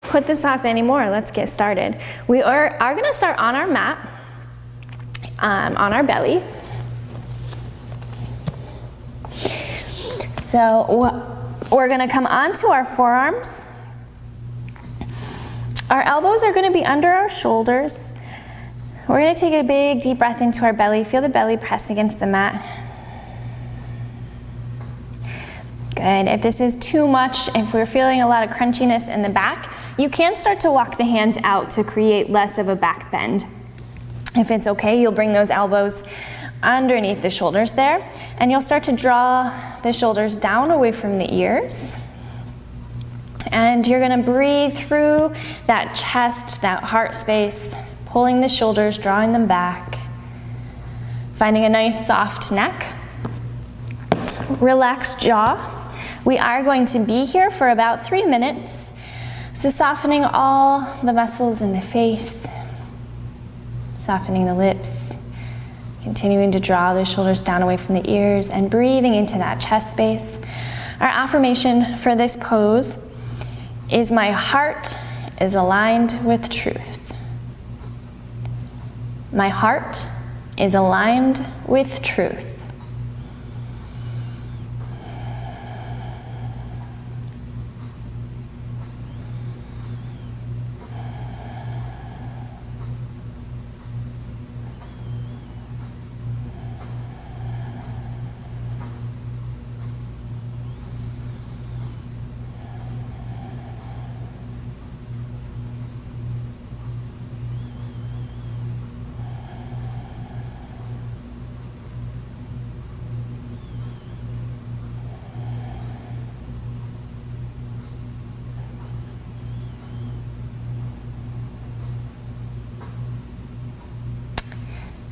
put this off anymore. Let's get started. We are going to start on our mat, on our belly. So we're going to come onto our forearms. Our elbows are going to be under our shoulders. We're going to take a big deep breath into our belly. Feel the belly press against the mat. Good. If this is too much, if we're feeling a lot of crunchiness in the back, you can start to walk the hands out to create less of a back bend. If it's okay, you'll bring those elbows underneath the shoulders there, and you'll start to draw the shoulders down away from the ears. And you're going to breathe through that chest, that heart space, pulling the shoulders, drawing them back, finding a nice soft neck, relaxed jaw. We are going to be here for about 3 minutes, so softening all the muscles in the face, softening the lips, continuing to draw the shoulders down away from the ears and breathing into that chest space. Our affirmation for this pose is my heart is aligned with truth. My heart is aligned with truth.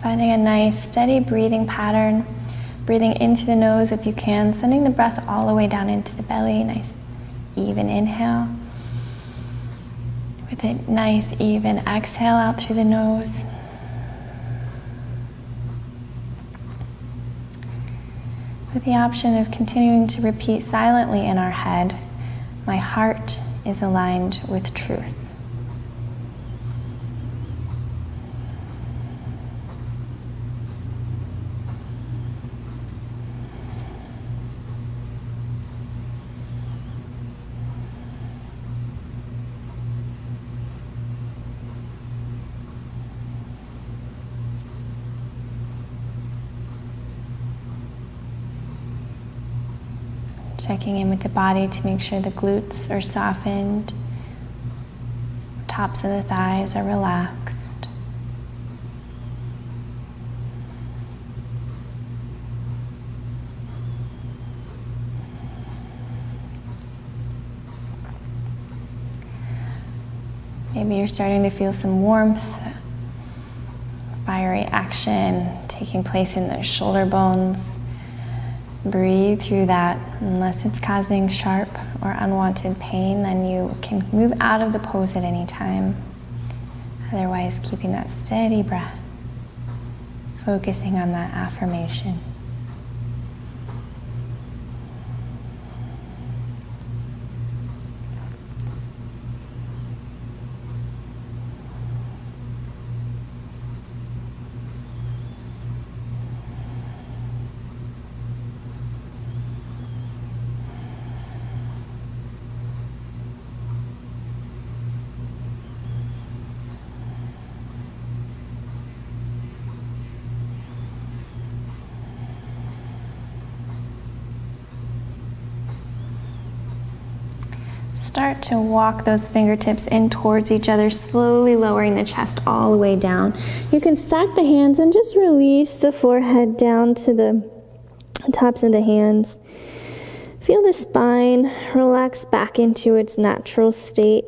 Finding a nice steady breathing pattern, breathing in through the nose if you can, sending the breath all the way down into the belly, nice even inhale. With a nice even exhale out through the nose. With the option of continuing to repeat silently in our head, my heart is aligned with truth. Checking in with the body to make sure the glutes are softened, tops of the thighs are relaxed. Maybe you're starting to feel some warmth, fiery action taking place in those shoulder bones. Breathe through that. Unless it's causing sharp or unwanted pain, then you can move out of the pose at any time. Otherwise, keeping that steady breath, focusing on that affirmation. Start to walk those fingertips in towards each other, slowly lowering the chest all the way down. You can stack the hands and just release the forehead down to the tops of the hands. Feel the spine relax back into its natural state.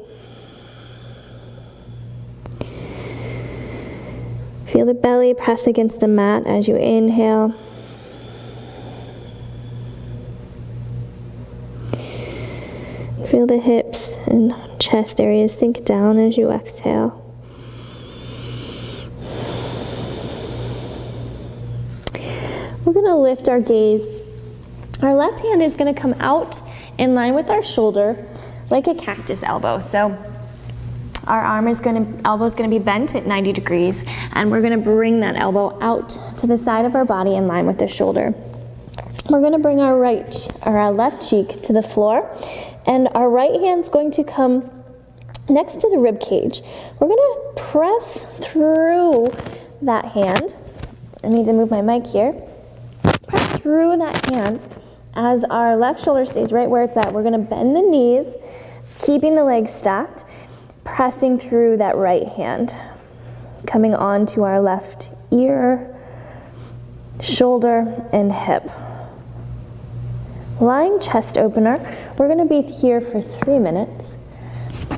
Feel the belly press against the mat as you inhale. Feel the hips and chest areas sink down as you exhale. We're going to lift our gaze. Our left hand is going to come out in line with our shoulder like a cactus elbow. So Our elbow is going to be bent at 90 degrees, and we're going to bring that elbow out to the side of our body in line with the shoulder. We're going to bring our left cheek to the floor, and our right hand's going to come next to the rib cage. We're going to press through that hand. I need to move my mic here. Press through that hand as our left shoulder stays right where it's at. We're going to bend the knees, keeping the legs stacked, pressing through that right hand, coming onto our left ear, shoulder, and hip. Lying chest opener. We're going to be here for 3 minutes.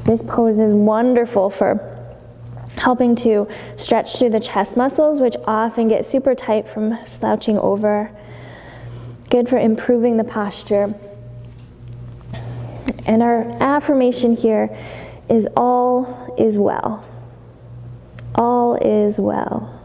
This pose is wonderful for helping to stretch through the chest muscles, which often get super tight from slouching over. Good for improving the posture. And our affirmation here is all is well. All is well.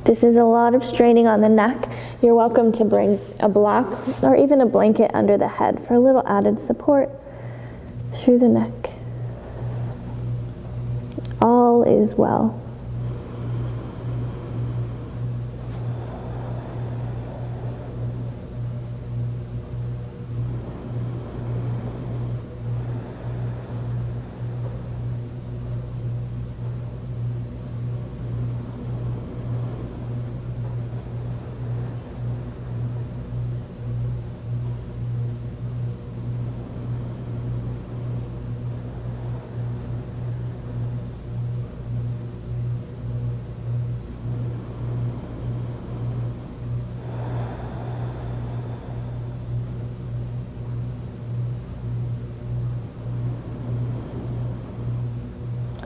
This is a lot of straining on the neck. You're welcome to bring a block or even a blanket under the head for a little added support through the neck. All is well.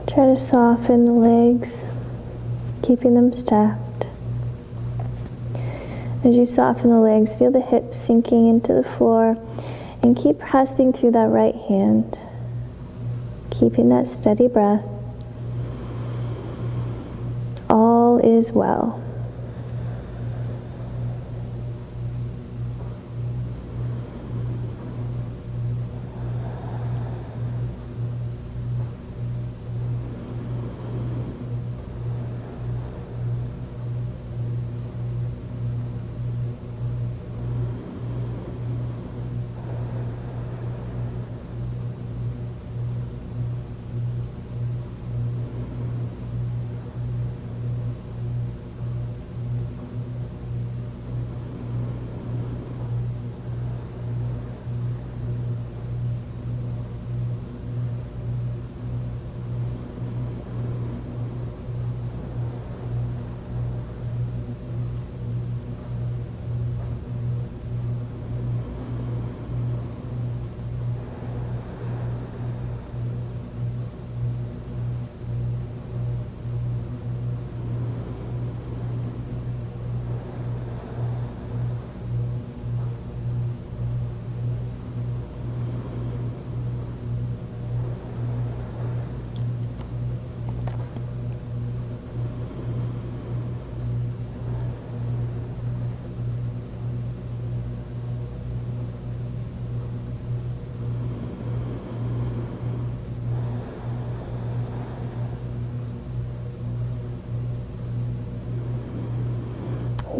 Try to soften the legs, keeping them stacked. As you soften the legs, feel the hips sinking into the floor, and keep pressing through that right hand, keeping that steady breath. All is well.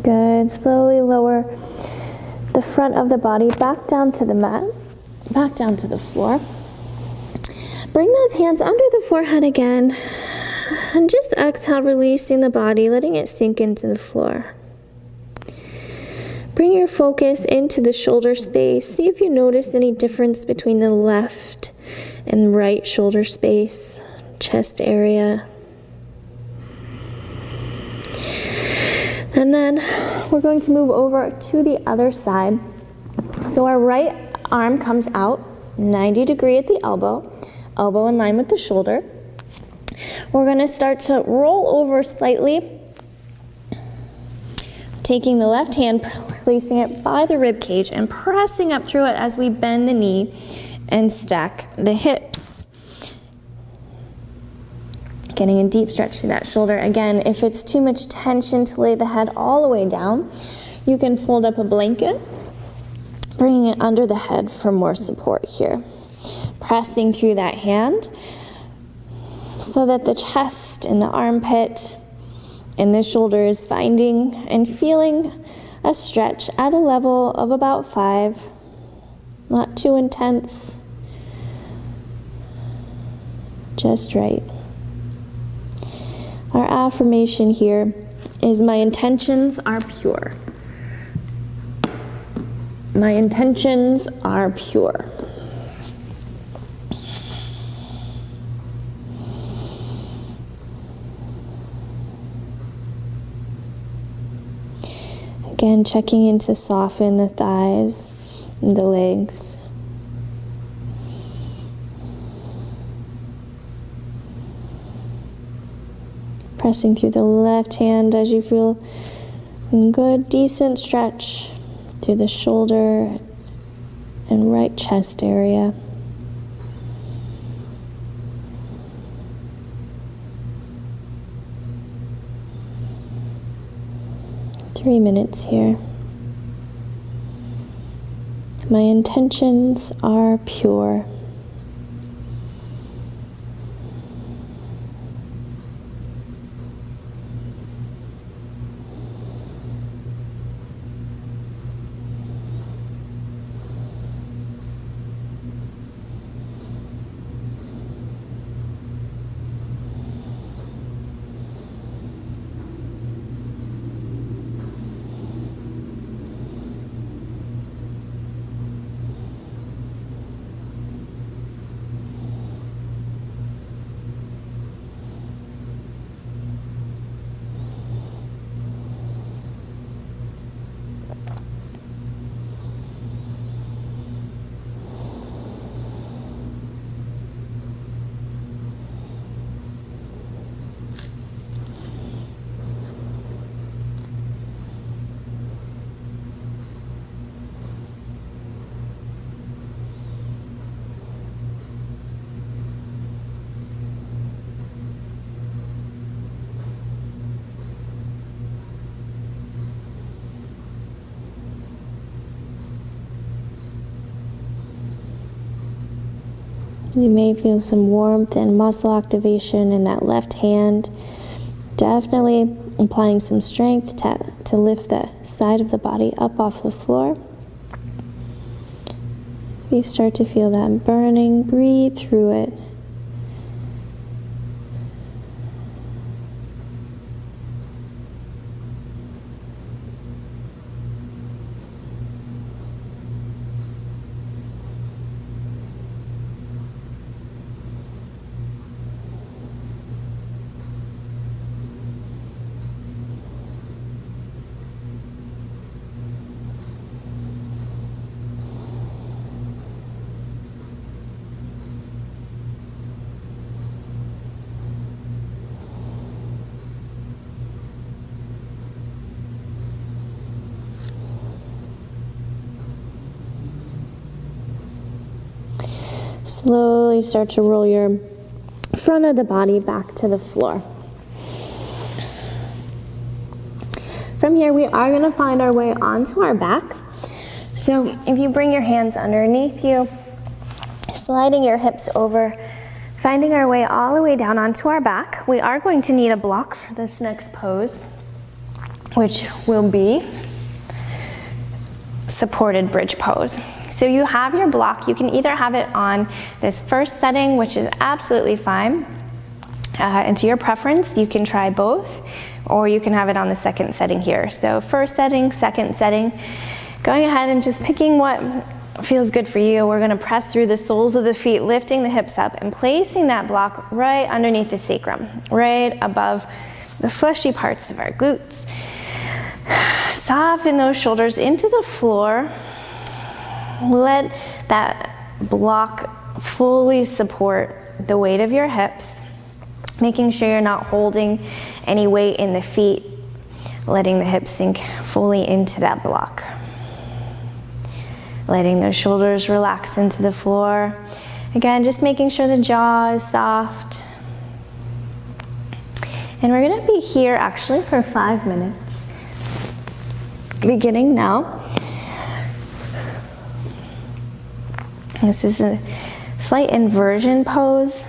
Good. Slowly lower the front of the body back down to the mat, back down to the floor. Bring those hands under the forehead again, and just exhale, releasing the body, letting it sink into the floor. Bring your focus into the shoulder space. See if you notice any difference between the left and right shoulder space, chest area. And then we're going to move over to the other side. So our right arm comes out 90 degrees at the elbow, elbow in line with the shoulder. We're going to start to roll over slightly, taking the left hand, placing it by the rib cage and pressing up through it as we bend the knee and stack the hips. Getting a deep stretch through that shoulder. Again, if it's too much tension to lay the head all the way down, you can fold up a blanket Bringing it under the head for more support here. Pressing through that hand so that the chest and the armpit and the shoulders finding and feeling a stretch at a level of about 5. Not too intense. Just right. Our affirmation here is my intentions are pure. My intentions are pure. Again, checking in to soften the thighs and the legs. Pressing through the left hand as you feel a good, decent stretch through the shoulder and right chest area. Three minutes here. My intentions are pure. You may feel some warmth and muscle activation in that left hand. Definitely applying some strength to lift the side of the body up off the floor. You start to feel that burning, breathe through it. Slowly start to roll your front of the body back to the floor. From here, we are going to find our way onto our back. So if you bring your hands underneath you, sliding your hips over, finding our way all the way down onto our back, we are going to need a block for this next pose, which will be supported bridge pose. So you have your block. You can either have it on this first setting, which is absolutely fine, and to your preference, you can try both, or you can have it on the second setting here. So first setting, second setting, going ahead and just picking what feels good for you. We're going to press through the soles of the feet, lifting the hips up and placing that block right underneath the sacrum, right above the fleshy parts of our glutes. Soften those shoulders into the floor. Let that block fully support the weight of your hips, making sure you're not holding any weight in the feet, letting the hips sink fully into that block. Letting those shoulders relax into the floor. Again, just making sure the jaw is soft. And we're going to be here actually for 5 minutes, beginning now. This is a slight inversion pose.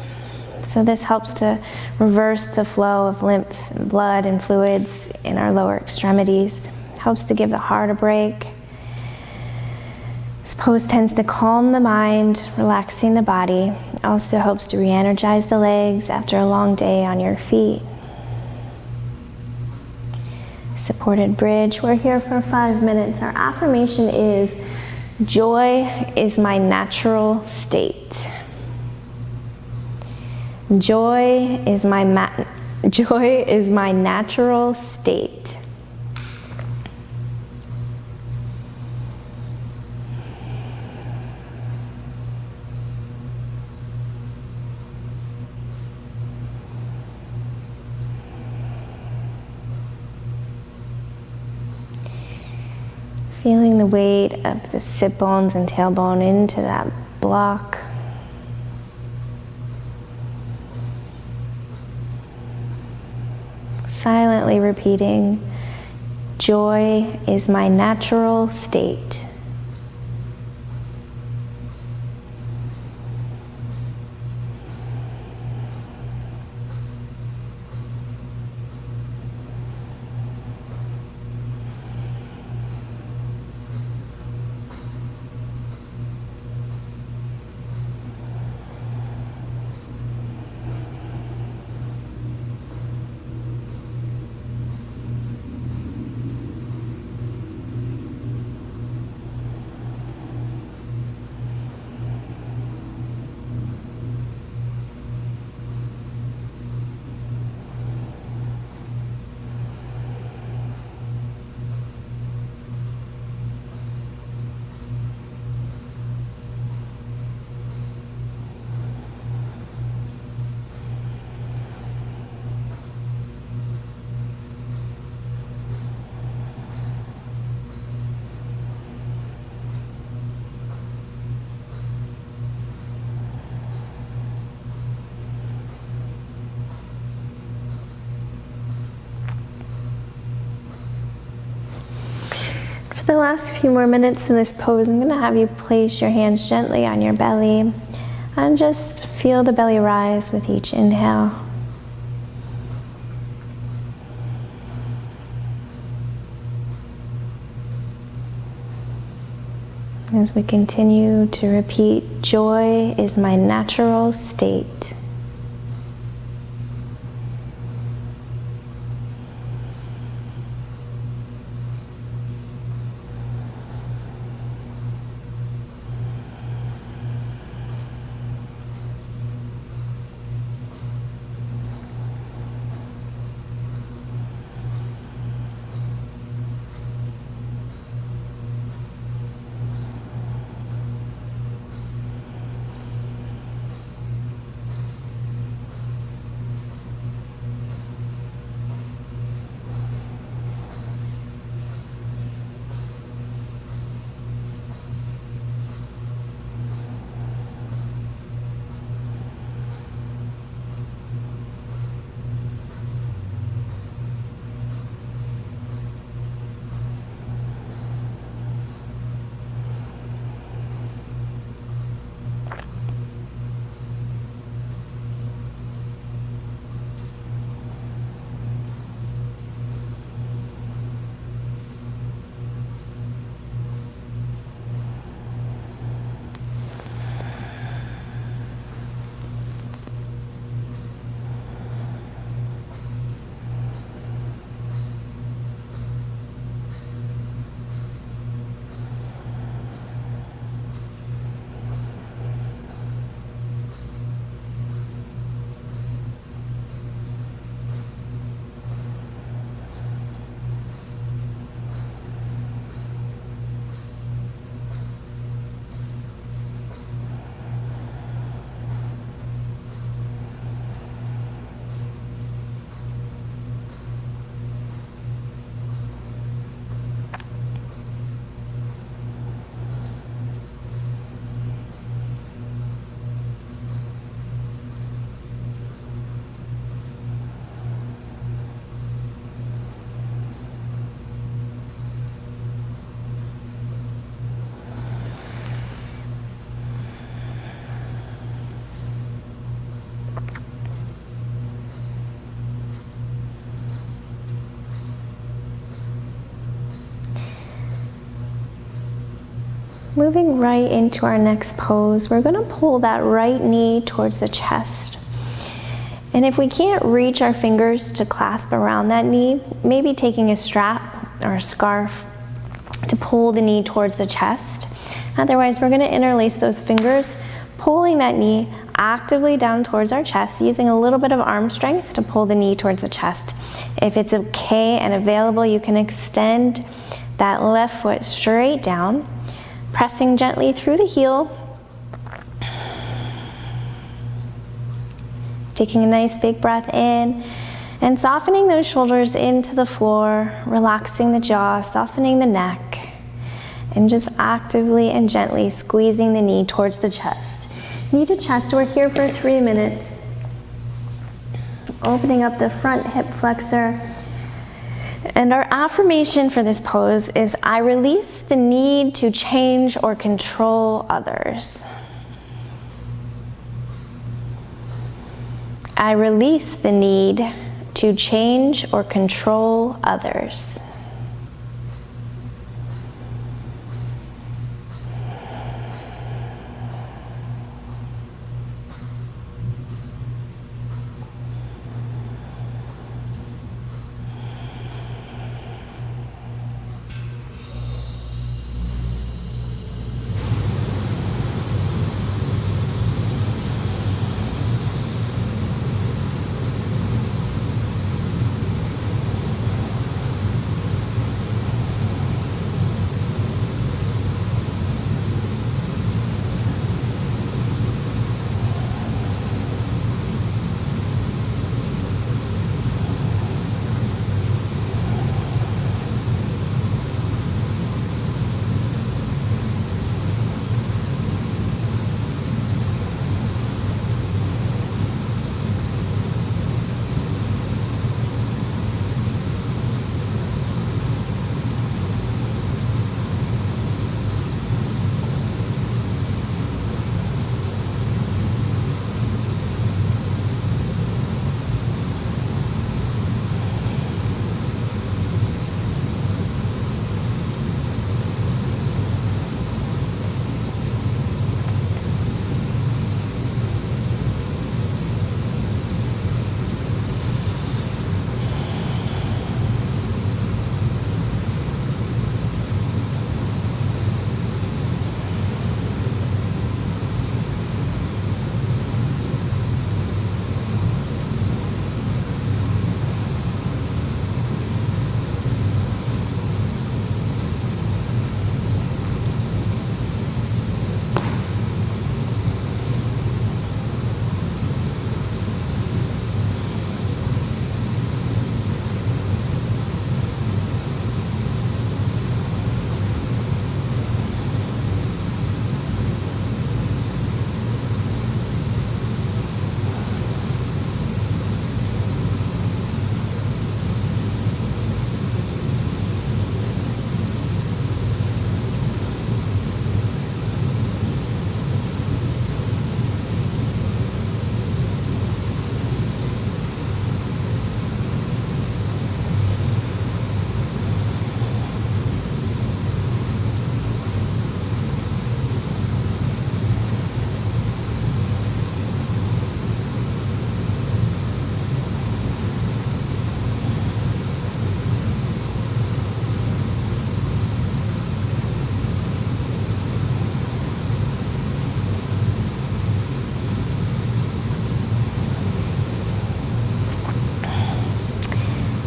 So this helps to reverse the flow of lymph, blood, and fluids in our lower extremities. Helps to give the heart a break. This pose tends to calm the mind, relaxing the body. Also helps to re-energize the legs after a long day on your feet. Supported bridge. We're here for 5 minutes. Our affirmation is, joy is my natural state. Joy is my natural state. Feeling the weight of the sit bones and tailbone into that block. Silently repeating, joy is my natural state. For the last few more minutes in this pose, I'm going to have you place your hands gently on your belly and just feel the belly rise with each inhale. As we continue to repeat, joy is my natural state. Moving right into our next pose, we're going to pull that right knee towards the chest. And if we can't reach our fingers to clasp around that knee, maybe taking a strap or a scarf to pull the knee towards the chest. Otherwise, we're going to interlace those fingers, pulling that knee actively down towards our chest, using a little bit of arm strength to pull the knee towards the chest. If it's okay and available, you can extend that left foot straight down, pressing gently through the heel, taking a nice big breath in, and softening those shoulders into the floor, relaxing the jaw, softening the neck, and just actively and gently squeezing the knee towards the chest. Knee to chest, we're here for 3 minutes. Opening up the front hip flexor. And our affirmation for this pose is, I release the need to change or control others. I release the need to change or control others.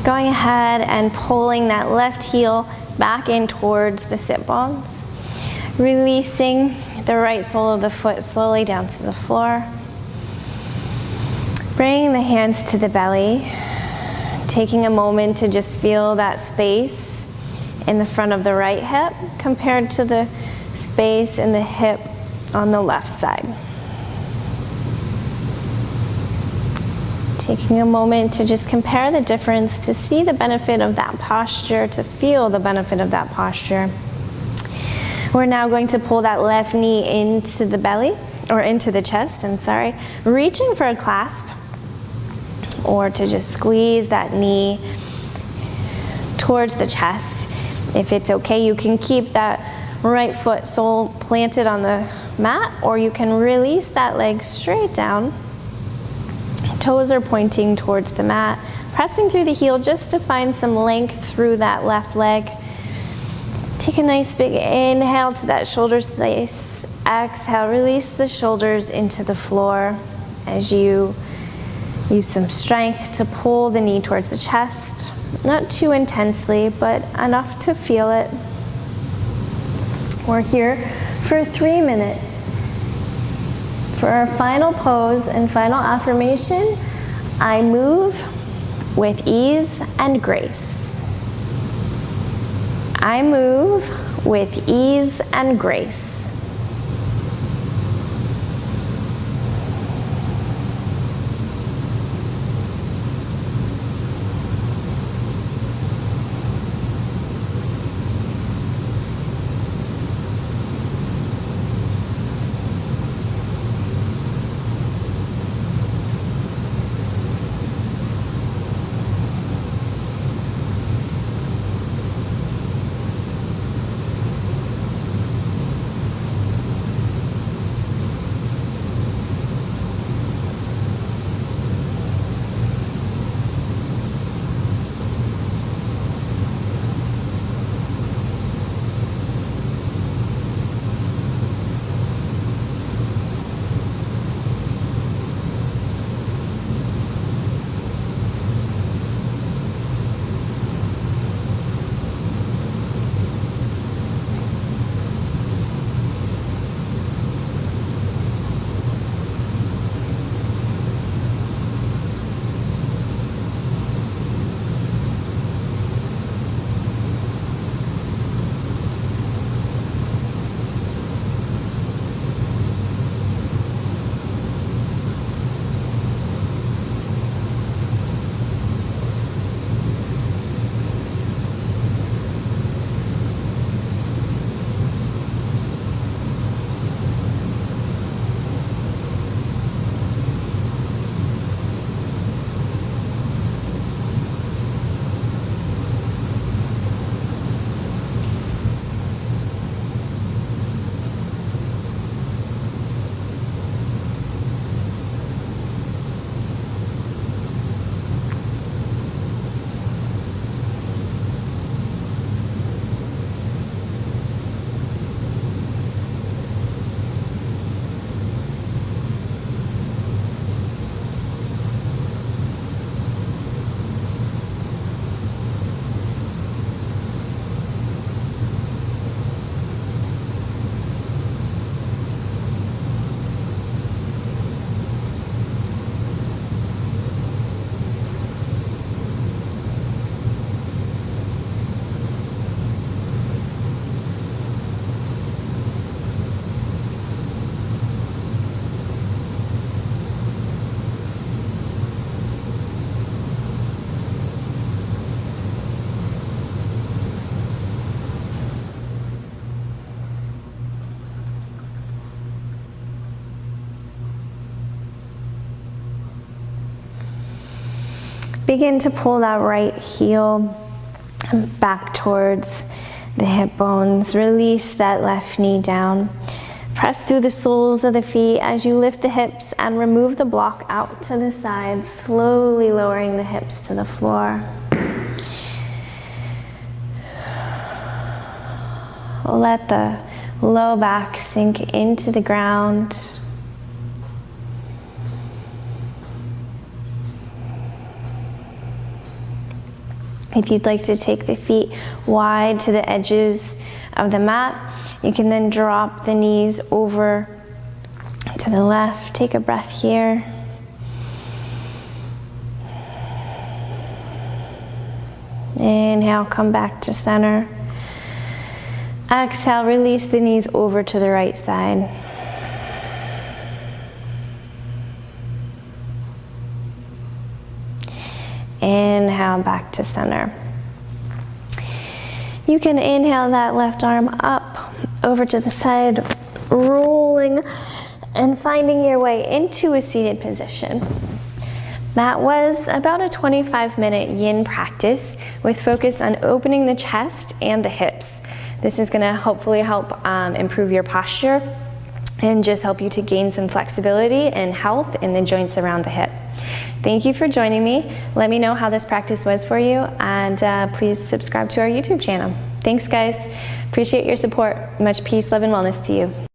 Going ahead and pulling that left heel back in towards the sit bones. Releasing the right sole of the foot slowly down to the floor. Bringing the hands to the belly. Taking a moment to just feel that space in the front of the right hip compared to the space in the hip on the left side. Taking a moment to just compare the difference, to see the benefit of that posture, to feel the benefit of that posture. We're now going to pull that left knee into the belly, or into the chest, reaching for a clasp, or to just squeeze that knee towards the chest. If it's okay, you can keep that right foot sole planted on the mat, or you can release that leg straight down. Toes are pointing towards the mat, pressing through the heel just to find some length through that left leg. Take a nice big inhale to that shoulder space. Exhale, release the shoulders into the floor as you use some strength to pull the knee towards the chest. Not too intensely, but enough to feel it. We're here for 3 minutes. For our final pose and final affirmation, I move with ease and grace. I move with ease and grace. Begin to pull that right heel back towards the hip bones. Release that left knee down. Press through the soles of the feet as you lift the hips and remove the block out to the side, slowly lowering the hips to the floor. Let the low back sink into the ground. If you'd like to take the feet wide to the edges of the mat, you can then drop the knees over to the left. Take a breath here. Inhale, come back to center. Exhale, release the knees over to the right side. Inhale, back to center. You can inhale that left arm up, over to the side, rolling and finding your way into a seated position. That was about a 25-minute yin practice with focus on opening the chest and the hips. This is going to hopefully help improve your posture and just help you to gain some flexibility and health in the joints around the hip. Thank you for joining me. Let me know how this practice was for you, and please subscribe to our YouTube channel. Thanks, guys. Appreciate your support. Much peace, love, and wellness to you.